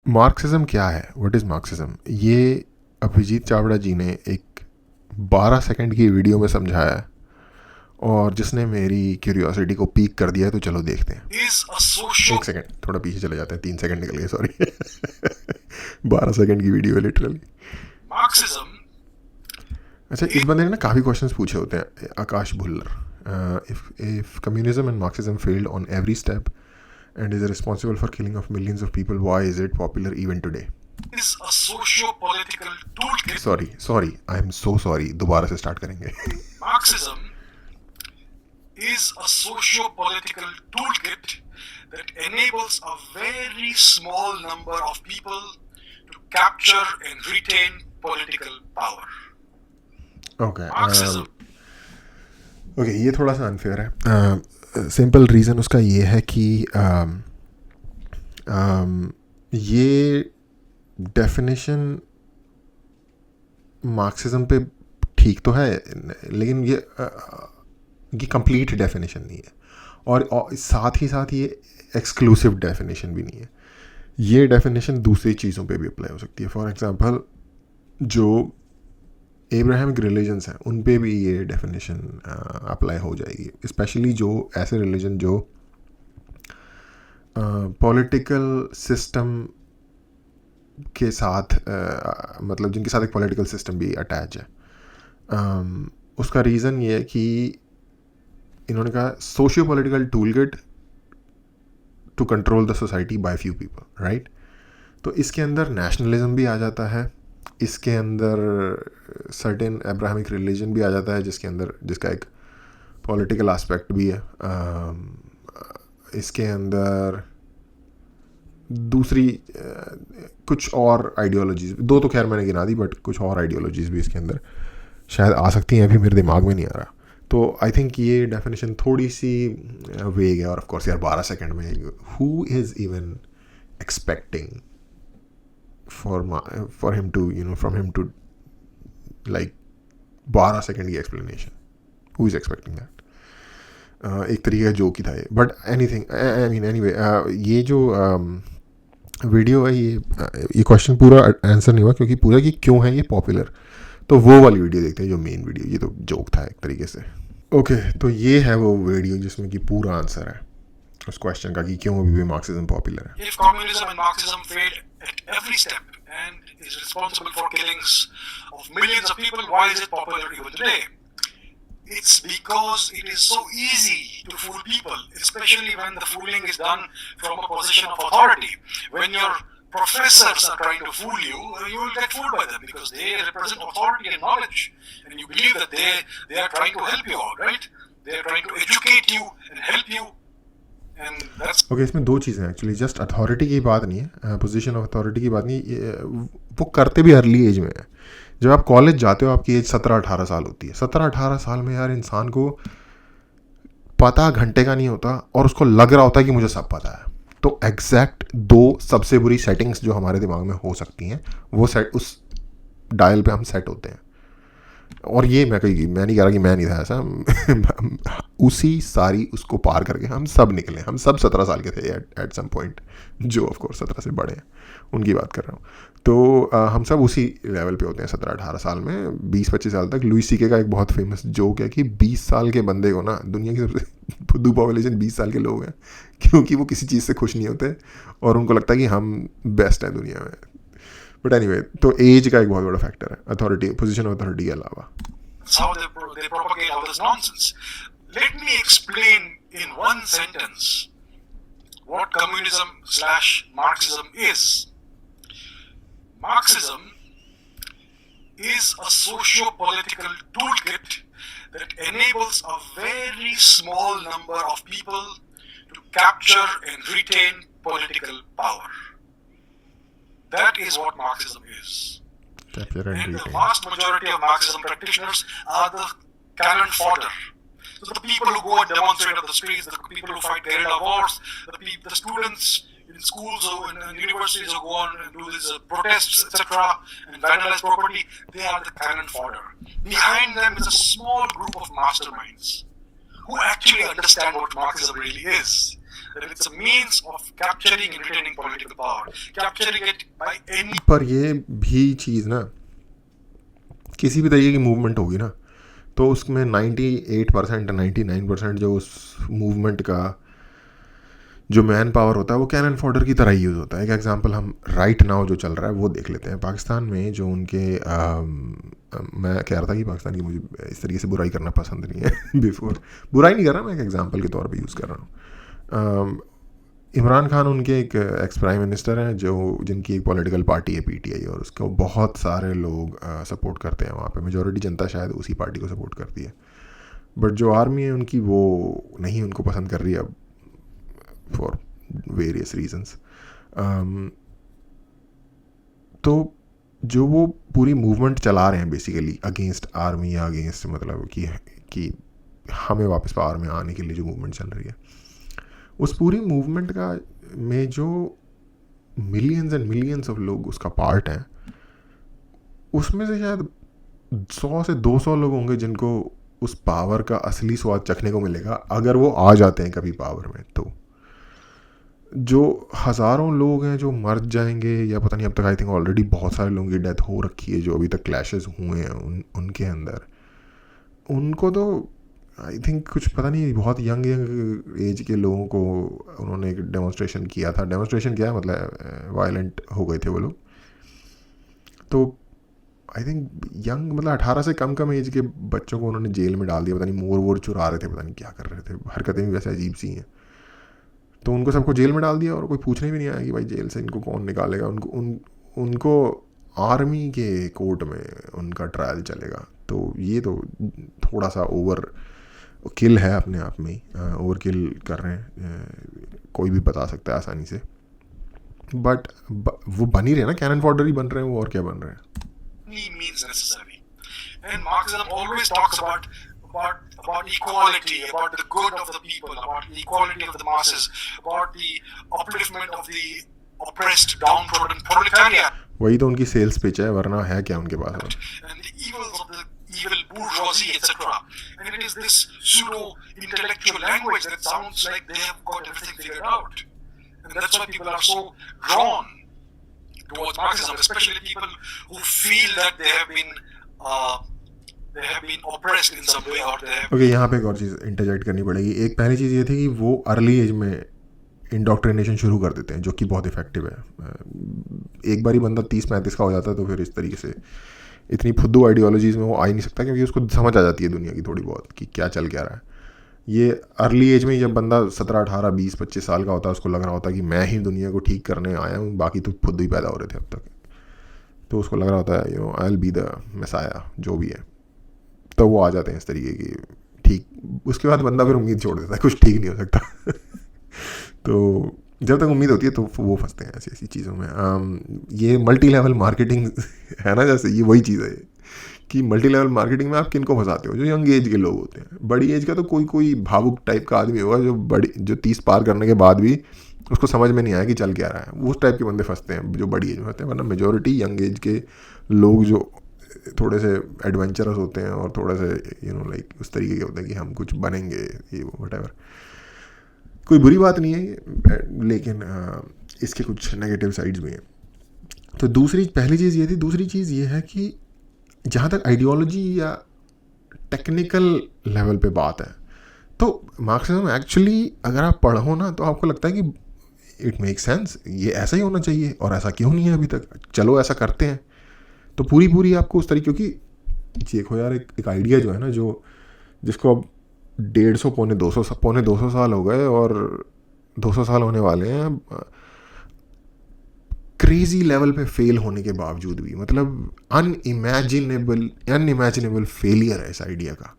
Marxism क्या है? What is Marxism? ये अभिजीत चावड़ा जी ने एक 12 सेकंड की वीडियो में समझाया है और जिसने मेरी क्यूरियोसिटी को पीक कर दिया है, तो चलो देखते हैं। एक सेकंड, थोड़ा पीछे चले जाते हैं, 3 सेकंड निकल गए, सॉरी। 12 सेकंड की वीडियो है लिटरली। मार्क्सिज्म। अच्छा, इस बंदे ने ना काफ़ी क्वेश्चंस पूछे होते हैं, Akash Bhullar. If communism and Marxism failed on every step and is responsible for killing of millions of people, why is it popular even today? Is a socio-political toolkit. Sorry, I am so sorry. दोबारा से start करेंगे। Marxism is a socio-political toolkit that enables a very small number of people to capture and retain political power. Okay. Marxism. Okay, ये थोड़ा सा unfair है। Simple reason उसका ये है कि ये डेफिनेशन मार्क्सिज्म पे ठीक तो है, लेकिन ये कंप्लीट डेफिनेशन नहीं है, और साथ ही साथ ये एक्सक्लूसिव डेफिनेशन भी नहीं है। ये डेफिनेशन दूसरी चीज़ों पे भी अप्लाई हो सकती है। फॉर एग्जांपल, जो एब्राहमिक रिलीजन्स हैं उन पे भी ये डेफिनेशन अप्लाई हो जाएगी, स्पेशली जो ऐसे रिलीजन जो पॉलिटिकल सिस्टम के साथ मतलब जिनके साथ एक पॉलिटिकल सिस्टम भी अटैच है। उसका रीज़न ये है कि इन्होंने कहा socio political toolkit to control the society by few people, right. तो इसके अंदर नेशनलिज्म भी आ जाता है, इसके अंदर सर्टेन अब्राहमिक रिलीजन भी आ जाता है, जिसका एक पॉलिटिकल एस्पेक्ट भी है। इसके अंदर दूसरी कुछ और आइडियोलॉजीज, दो तो खैर मैंने गिना दी, बट कुछ और आइडियोलॉजीज भी इसके अंदर शायद आ सकती हैं, अभी मेरे दिमाग में नहीं आ रहा। तो आई थिंक ये डेफिनेशन थोड़ी सी वेग है। और ऑफ कोर्स यार 12 सेकंड में who is even expecting for him to, from him to like 12 second की explanation, who is expecting that? एक तरीके का जोक ही था ये, बट एनीवे ये जो वीडियो है, ये क्वेश्चन पूरा आंसर नहीं हुआ, क्योंकि पूरा कि क्यों है ये पॉपुलर, तो वो वाली वीडियो देखते हैं जो मेन वीडियो। ये तो जोक था एक तरीके से। ओके, तो ये है वो वीडियो जिसमें कि पूरा आंसर है उस क्वेश्चन का कि क्यों अभी भी मार्क्सिज्म पॉपुलर है। If communism and Marxism failed at every step and is responsible for killings of millions of people, why is it popular even today? It's because it is so easy to fool people, especially when the fooling is done from a position of authority. When your professors are trying to fool you, you will get fooled by them because they represent authority and knowledge, and you believe that they are trying to help you out, right? They are trying to educate you and help you. Okay, इसमें दो चीज़ें हैं actually. Just authority की बात नहीं है, position of authority की बात नहीं, वो करते भी अर्ली एज में है। जब आप कॉलेज जाते हो आपकी एज 17-18 साल होती है। 17-18 साल में यार इंसान को पता घंटे का नहीं होता, और उसको लग रहा होता है कि मुझे सब पता है। तो एग्जैक्ट दो सबसे बुरी सेटिंग्स जो हमारे दिमाग में हो सकती हैं, वो सेट उस डायल पे हम सेट होते हैं। और ये मैं नहीं कह रहा कि मैं नहीं था ऐसा। उसी सारी उसको पार करके हम सब निकले। हम सब 17 साल के थे एट सम पॉइंट, जो ऑफ कोर्स 17 से बड़े हैं उनकी बात कर रहा हूँ। तो हम सब उसी लेवल पे होते हैं 17-18 साल में, 20-25 साल तक। लुई सीके का एक बहुत फेमस जोक है कि 20 साल के बंदे को ना, दुनिया की सबसे बुद्धू पॉपुलेशन 20 साल के लोग हैं, क्योंकि वो किसी चीज़ से खुश नहीं होते और उनको लगता है कि हम बेस्ट हैं दुनिया में। बट एनीवे, तो एज का एक बहुत बड़ा फैक्टर है अथॉरिटी, पोजीशन ऑफ अथॉरिटी के अलावा। How they propagate all this nonsense. Let me explain in one sentence what communism/Marxism is. Marxism is a socio-political toolkit that enables a very small number of people to capture and retain political power. That is what Marxism is. And the vast majority of Marxism practitioners are the cannon fodder. So the people who go and demonstrate on the streets, the people who fight guerrilla wars, the students in schools and universities who go on and do these protests, etc., and vandalize property, they are the cannon fodder. Behind them is a small group of masterminds who actually understand what Marxism really is. that it's a means of capturing and retaining political power, capturing it by any. पर ये भी चीज़ ना, किसी भी तरीके की movement होगी ना, तो उसमें 98% 99% जो उस मूवमेंट का जो मैन पावर होता है वो कैनन फॉडर की तरह ही यूज़ होता है. एक एग्जांपल हम राइट नाउ जो चल रहा है वो देख लेते हैं. पाकिस्तान में जो उनके मैं कह रहा था कि पाकिस्तान की मुझे इस तरीके से बुराई करना पसंद नहीं है. बिफोर बुराई नहीं कर रहा, मैं एक एग्जांपल के तौर पे यूज़ कर रहा हूँ. इमरान खान उनके एक एक्स प्राइम मिनिस्टर हैं जो जिनकी एक पॉलिटिकल पार्टी है पीटीआई, और उसको बहुत सारे लोग सपोर्ट करते हैं. वहाँ पे मेजॉरिटी जनता शायद उसी पार्टी को सपोर्ट करती है. बट जो आर्मी है उनकी वो नहीं उनको पसंद कर रही है अब, फॉर वेरियस रीजंस. तो जो वो पूरी मूवमेंट चला रहे हैं बेसिकली अगेंस्ट आर्मी या अगेंस्ट मतलब कि हमें वापस पावर में आने के लिए जो मूवमेंट चल रही है, उस पूरी मूवमेंट का में जो मिलियंस एंड मिलियंस ऑफ लोग उसका पार्ट हैं, उसमें से शायद 100 से 200 लोग होंगे जिनको उस पावर का असली स्वाद चखने को मिलेगा अगर वो आ जाते हैं कभी पावर में. तो जो हज़ारों लोग हैं जो मर जाएंगे, या पता नहीं अब तक आई थिंक ऑलरेडी बहुत सारे लोगों की डेथ हो रखी है जो अभी तक क्लैशेस हुए हैं उनके अंदर, उनको तो आई थिंक कुछ पता नहीं, बहुत यंग एज के लोगों को उन्होंने एक डेमोन्स्ट्रेशन किया था. डेमोन्स्ट्रेशन क्या है मतलब वायलेंट हो गए थे वो लोग. तो आई थिंक यंग मतलब 18 से कम एज के बच्चों को उन्होंने जेल में डाल दिया. पता नहीं मोर वोर चुरा रहे थे, पता नहीं क्या कर रहे थे, हरकतें भी वैसे अजीब सी हैं. तो उनको सबको जेल में डाल दिया और कोई पूछने भी नहीं आया कि भाई जेल से इनको कौन निकालेगा. उनको आर्मी के कोर्ट में उनका ट्रायल चलेगा. तो ये तो थोड़ा सा ओवर किल है अपने आप में ही, ओवर किल कर रहे हैं, कोई भी बता सकता है आसानी से. बट वो बन ही रहे ना, कैनन फॉडर ही बन रहे हैं वो, और क्या बन रहे हैं. Means necessary. And Marxism always talks about equality, about the good of the people, about the equality of the masses, about the upliftment of the oppressed, downtrodden proletariat. वही तो उनकी सेल्स पिच है, वरना है क्या उनके पास. And the evils of the evil bourgeoisie, etc. And it is this pseudo-intellectual language that sounds like they have got everything figured out. And that's why people are so drawn towards Marxism, especially people who feel that they have been oppressed in some way or they have. Okay, यहाँ पे एक और चीज़ interject करनी पड़ेगी. एक पहली चीज़ ये थी कि वो अर्ली एज में इंडोक्ट्रिनेशन शुरू कर देते हैं जो कि बहुत इफेक्टिव है. एक बार ही बंदा 30-35 का हो जाता है तो फिर इस तरीके से इतनी फुद्दू आइडियोलॉजीज़ में वो आ ही नहीं सकता, क्योंकि उसको समझ आ जाती है दुनिया की थोड़ी बहुत कि क्या चल क्या रहा है. ये अर्ली एज में ही जब बंदा 17, 18, 20, 25 साल का होता है, उसको लग रहा होता है कि मैं ही दुनिया को ठीक करने आया हूँ, बाकी तो खुद ही पैदा हो रहे थे अब तक. तो उसको लग रहा होता है आई विल बी द मेसाया जो भी है. तो वो आ जाते हैं इस तरीके की ठीक. उसके बाद बंदा फिर उम्मीद छोड़ देता है, कुछ ठीक नहीं हो सकता. तो जब तक उम्मीद होती है तो वो फंसते हैं ऐसी ऐसी चीज़ों में. ये मल्टी लेवल मार्केटिंग है ना, जैसे ये वही चीज़ है कि मल्टी लेवल मार्केटिंग में आप किन को फंसाते हो. जो यंग एज के लोग होते हैं. बड़ी एज का तो कोई भावुक टाइप का आदमी होगा जो 30 पार करने के बाद भी उसको समझ में नहीं आया कि चल क्या रहा है. उस टाइप के बंदे फंसते हैं जो बड़ी एज में होते हैं. वरना मेजॉरिटी यंग एज के लोग जो थोड़े से एडवेंचरस होते हैं और थोड़े से लाइक उस तरीके के होते हैं कि हम कुछ बनेंगे, ये वो व्हाटएवर. कोई बुरी बात नहीं है, लेकिन इसके कुछ नेगेटिव साइड्स भी हैं. तो पहली चीज़ ये थी. दूसरी चीज़ ये है कि जहाँ तक आइडियोलॉजी या टेक्निकल लेवल पे बात है, तो मार्क्सिज्म एक्चुअली अगर आप पढ़ो ना तो आपको लगता है कि इट मेक सेंस, ये ऐसा ही होना चाहिए, और ऐसा क्यों नहीं है अभी तक, चलो ऐसा करते हैं. तो पूरी आपको उस तरीके, क्योंकि देखो यार एक आइडिया जो है ना, जिसको अब 150 पौने 200 साल हो गए और 200 साल होने वाले हैं क्रेजी लेवल पे फेल होने के बावजूद भी. मतलब अनइमेजिनेबल फेलियर है इस आइडिया का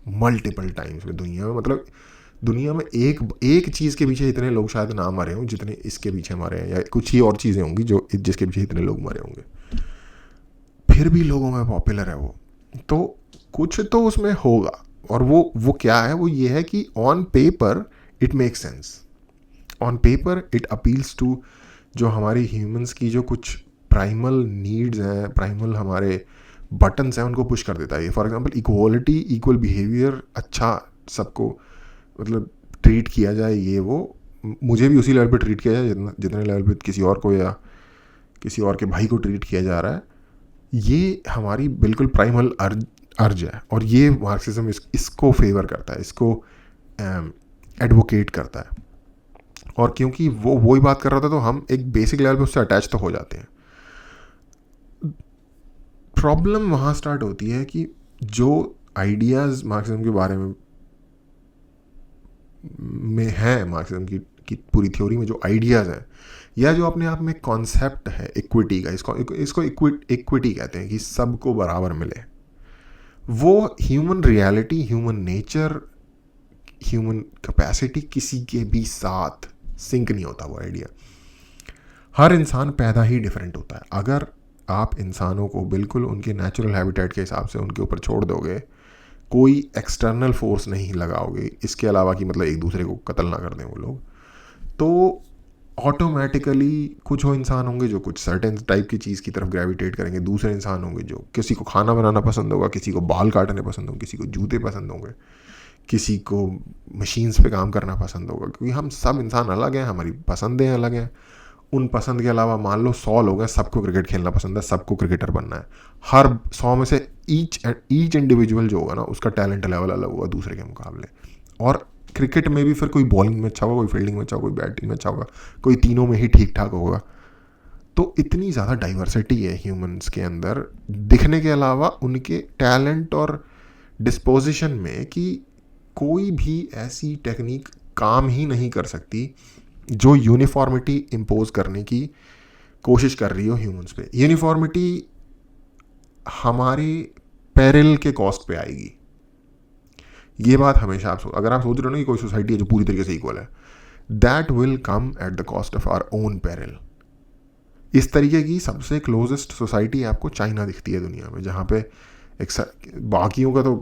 मल्टीपल टाइम्स में दुनिया में. मतलब दुनिया में एक चीज़ के पीछे इतने लोग शायद ना मरे हों जितने इसके पीछे मरे हैं, या कुछ ही और चीज़ें होंगी जो जिसके पीछे इतने लोग मरे होंगे, फिर भी लोगों में पॉपुलर है वो. तो कुछ तो उसमें होगा, और वो क्या है, वो ये है कि on paper it make sense. On paper it appeals to जो हमारी ह्यूमंस की जो कुछ प्राइमल नीड्स हैं, प्राइमल हमारे बटन्स हैं, उनको पुश कर देता है. For example equality, equal behaviour, अच्छा सबको मतलब ट्रीट किया जाए, ये वो मुझे भी उसी लेवल पे ट्रीट किया जाए जितने लेवल पे किसी और को या किसी और के भाई को ट्रीट किया जा रहा है, ये हमारी बिल्कुल प्राइमल अर्ज है। और ये मार्क्सिज्म इसको फेवर करता है, इसको एडवोकेट करता है। और क्योंकि वो वही बात कर रहा था, तो हम एक बेसिक लेवल पे उससे अटैच तो हो जाते हैं। प्रॉब्लम वहाँ स्टार्ट होती है कि जो आइडियाज़ मार्क्सिज्म के बारे में है, मार्क्सिज्म की पूरी थ्योरी में जो आइडियाज़ हैं, या जो अपने आप में कॉन्सेप्ट है इक्विटी का, इसको इक्विटी कहते हैं कि सबको बराबर मिले, वो human reality, human nature, human capacity किसी के भी साथ सिंक नहीं होता। वो आइडिया, हर इंसान पैदा ही डिफरेंट होता है। अगर आप इंसानों को बिल्कुल उनके नेचुरल हैबिटेट के हिसाब से उनके ऊपर छोड़ दोगे, कोई एक्सटर्नल फोर्स नहीं लगाओगे इसके अलावा कि मतलब एक दूसरे को कत्ल ना कर दें वो लोग, तो ऑटोमेटिकली कुछ वो इंसान होंगे जो कुछ सर्टेन टाइप की चीज़ की तरफ ग्रेविटेट करेंगे, दूसरे इंसान होंगे जो किसी को खाना बनाना पसंद होगा, किसी को बाल काटने पसंद होंगे, किसी को जूते पसंद होंगे, किसी को मशीन्स पे काम करना पसंद होगा। क्योंकि हम सब इंसान अलग हैं, हमारी पसंदें अलग हैं। उन पसंद के अलावा मान लो 100 लोग हैं, सबको क्रिकेट खेलना पसंद है, सबको क्रिकेटर बनना है। हर 100 में से ईच इंडिविजुअल जो होगा ना, उसका टैलेंट लेवल अलग होगा दूसरे के मुकाबले। और क्रिकेट में भी फिर कोई बॉलिंग में अच्छा होगा, कोई फील्डिंग में अच्छा होगा, कोई बैटिंग में अच्छा होगा, कोई तीनों में ही ठीक ठाक होगा। तो इतनी ज़्यादा डाइवर्सिटी है ह्यूमंस के अंदर दिखने के अलावा उनके टैलेंट और डिस्पोजिशन में, कि कोई भी ऐसी टेक्निक काम ही नहीं कर सकती जो यूनिफॉर्मिटी इम्पोज करने की कोशिश कर रही हो ह्यूमंस पे। यूनिफॉर्मिटी हमारे पेरिल के कॉस्ट पे आएगी। ये बात हमेशा आप अगर आप सोच रहे हो ना कि कोई सोसाइटी है जो पूरी तरीके से इक्वल है, that will come at the cost of our own peril. इस तरीके की सबसे क्लोजेस्ट सोसाइटी आपको चाइना दिखती है दुनिया में, जहाँ पे बाकियों का तो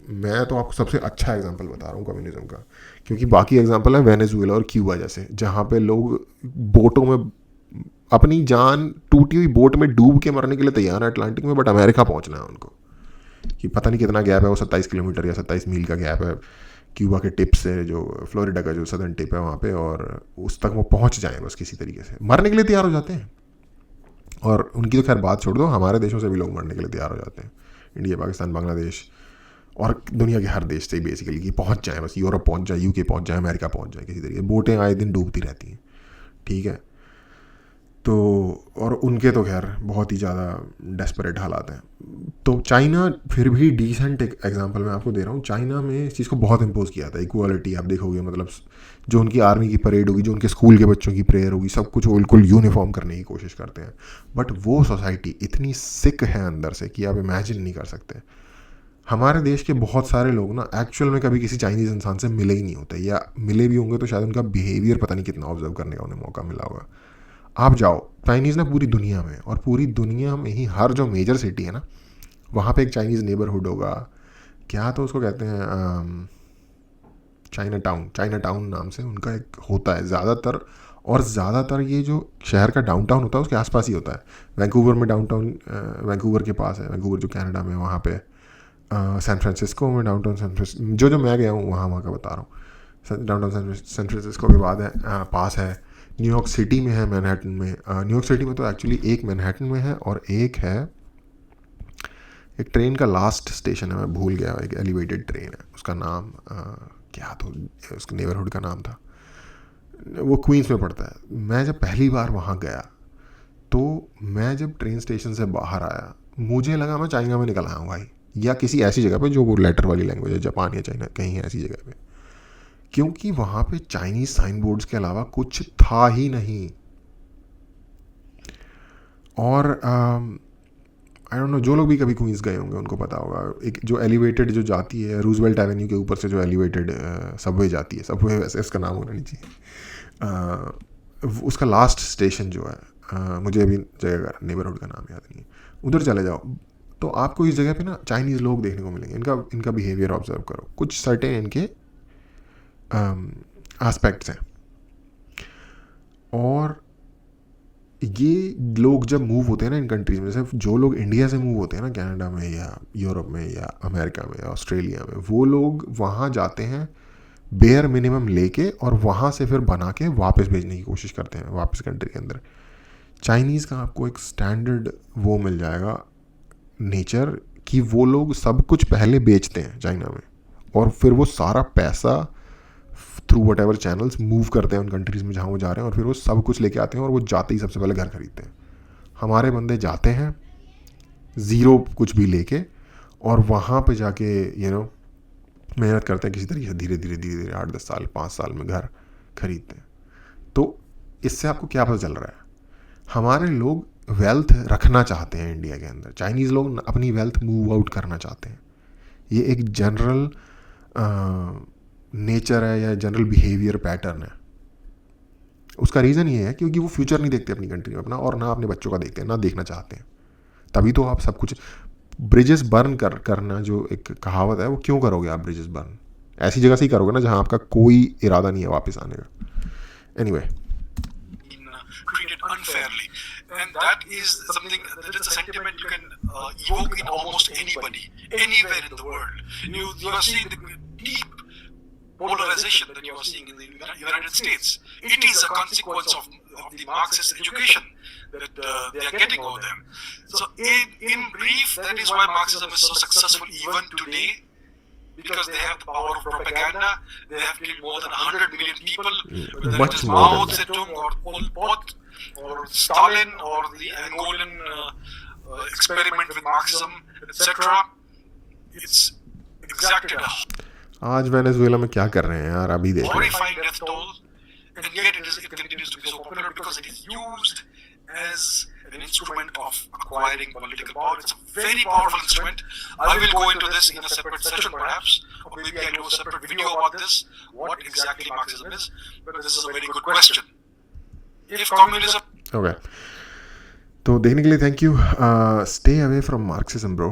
मैं तो आपको सबसे अच्छा एग्जांपल बता रहा हूँ कम्युनिज्म का, क्योंकि बाकी एग्जांपल है वेनेजुएला और क्यूबा जैसे, जहाँ पे लोग बोटों में अपनी जान टूटी हुई बोट में डूब के मरने के लिए तैयार है अटलांटिक में, बट अमेरिका पहुँचना है उनको, कि पता नहीं कितना गैप है, वो 27 किलोमीटर या 27 मील का गैप है क्यूबा के टिप से, जो फ्लोरिडा का जो सदर्न टिप है वहाँ पे, और उस तक वो पहुँच जाएँ बस किसी तरीके से, मरने के लिए तैयार हो जाते हैं। और उनकी तो खैर बात छोड़ दो, हमारे देशों से भी लोग मरने के लिए तैयार हो जाते हैं, इंडिया, पाकिस्तान, बांग्लादेश और दुनिया के हर देश से बेसिकली, कि पहुंच जाए, बस यूरोप पहुंच जाए, यूके पहुंच जाए, अमेरिका पहुंच जाए किसी तरीके। बोटें आए दिन डूबती रहती हैं, ठीक है। तो और उनके तो खैर बहुत ही ज़्यादा डेस्परेट हालात हैं। तो चाइना फिर भी डिसेंट एग्जांपल मैं आपको दे रहा हूँ। चाइना में इस चीज़ को बहुत इम्पोज किया था, इक्वालिटी। आप देखोगे मतलब जो उनकी आर्मी की परेड होगी, जो उनके स्कूल के बच्चों की प्रेयर होगी, सब कुछ वो बिल्कुल यूनिफॉर्म करने की कोशिश करते हैं। बट वो सोसाइटी इतनी सिक है अंदर से कि आप इमेजिन नहीं कर सकते। हमारे देश के बहुत सारे लोग ना एक्चुअल में कभी किसी चाइनीज़ इंसान से मिले ही नहीं होते, या मिले भी होंगे तो शायद उनका बिहेवियर पता नहीं कितना ऑब्जर्व करने का उन्हें मौका मिला होगा। आप जाओ चाइनीज़ ना पूरी दुनिया में, और पूरी दुनिया में ही हर जो मेजर सिटी है ना, वहाँ पे एक चाइनीज़ नेबरहुड होगा। क्या तो उसको कहते हैं, चाइना टाउन नाम से उनका एक होता है ज़्यादातर। और ज़्यादातर ये जो शहर का डाउनटाउन होता है उसके आसपास ही होता है। वैंकूवर में डाउनटाउन, वैंकूवर के पास है, वैंकूवर जो कनाडा में, वहाँ पे सैन फ्रांसिस्को में डाउनटाउन सैन फ्रांसिस्को, जो मैं गया हूँ वहाँ का बता रहा हूँ। डाउनटाउन सैन फ्रांसिस्को के बाद है, पास है न्यूयॉर्क सिटी में है, मैनहट्टन में। न्यूयॉर्क सिटी में तो एक्चुअली एक मैनहट्टन में है, और एक है, एक ट्रेन का लास्ट स्टेशन है, मैं भूल गया, एक एलिवेटेड ट्रेन है, उसका नाम क्या तो उसके नेबरहुड का नाम था, वो क्वींस में पड़ता है। मैं जब पहली बार वहाँ गया, तो मैं जब ट्रेन स्टेशन से बाहर आया, मुझे लगा मैं चाइना में निकल आया हूँ भाई, या किसी ऐसी जगह पे जो वो लेटर वाली लैंग्वेज है, जापान या चाइना, कहीं ऐसी जगह पे, क्योंकि वहाँ पे चाइनीज साइन बोर्ड्स के अलावा कुछ था ही नहीं। और आई डोंट नो, जो लोग भी कभी क्वींस गए होंगे उनको पता होगा, एक जो एलिवेटेड जो जाती है रूजवेल्ट एवेन्यू के ऊपर से, जो एलिवेटेड सबवे जाती है, सबवे वैसे इसका नाम होना नहीं चाहिए, उसका लास्ट स्टेशन जो है, मुझे अभी जगह का नेबरहुड का नाम याद नहीं है, उधर चले जाओ तो आपको इस जगह पे ना चाइनीज़ लोग देखने को मिलेंगे। इनका बिहेवियर ऑब्जर्व करो, कुछ सर्टेन इनके एस्पेक्ट्स हैं। और ये लोग जब मूव होते हैं ना इन कंट्रीज में, जैसे जो लोग इंडिया से मूव होते हैं ना कनाडा में या यूरोप में या अमेरिका में या ऑस्ट्रेलिया में, वो लोग वहाँ जाते हैं बेयर मिनिमम लेके और वहाँ से फिर बना के वापस भेजने की कोशिश करते हैं वापस कंट्री के अंदर। चाइनीज़ का आपको एक स्टैंडर्ड वो मिल जाएगा नेचर कि वो लोग सब कुछ पहले बेचते हैं चाइना में, और फिर वो सारा पैसा through what ever channels move करते हैं उन कंट्रीज़ में जहाँ वो जा रहे हैं, और फिर वो सब कुछ लेके आते हैं और वो जाते ही सबसे पहले घर खरीदते हैं। हमारे बंदे जाते हैं ज़ीरो कुछ भी लेके, और वहाँ पे जाके मेहनत करते हैं किसी तरीके से, धीरे धीरे 8-10 साल 5 साल में घर खरीदते हैं। तो इससे आपको क्या पता चल रहा है, हमारे लोग वेल्थ रखना चाहते हैं इंडिया के अंदर, चाइनीज़ लोग अपनी वेल्थ मूव आउट करना चाहते हैं। ये एक जनरल नेचर है या जनरल बिहेवियर पैटर्न है। उसका रीज़न ये है क्योंकि वो फ्यूचर नहीं देखते अपनी कंट्री में अपना, और ना अपने बच्चों का देखते हैं, ना देखना चाहते हैं। तभी तो आप सब कुछ ब्रिजेस बर्न करना जो एक कहावत है, वो क्यों करोगे आप ब्रिजेस बर्न? ऐसी जगह से ही करोगे ना जहाँ आपका कोई इरादा नहीं है वापस आने का। Anyway treated unfairly, and that is something that is a sentiment you can evoke in almost anybody, anywhere in the world. You are seeing the deep polarization that you are seeing in the United States. It is a consequence of the Marxist education that they are getting over them. So, in brief, that is why Marxism is so successful even today. Because they have the power of propaganda, they have killed more than 100 million people, whether Much it is more Mao than that. Zedong or Pol Pot or Stalin or the Angolan experiment with Marxism, etc. It's exacted a आज Venezuela में क्या कर रहे हैं यार, अभी देख रहे हैं। horrifying death toll, and yet it continues to be so popular because it is used as an instrument of acquiring political power. It's a very powerful instrument. I will go into this in a separate session perhaps, or maybe I'll do a separate video about this, what exactly Marxism is, but this is a very good question. If communism... okay, तो देखने के लिए thank you. Stay away from Marxism bro.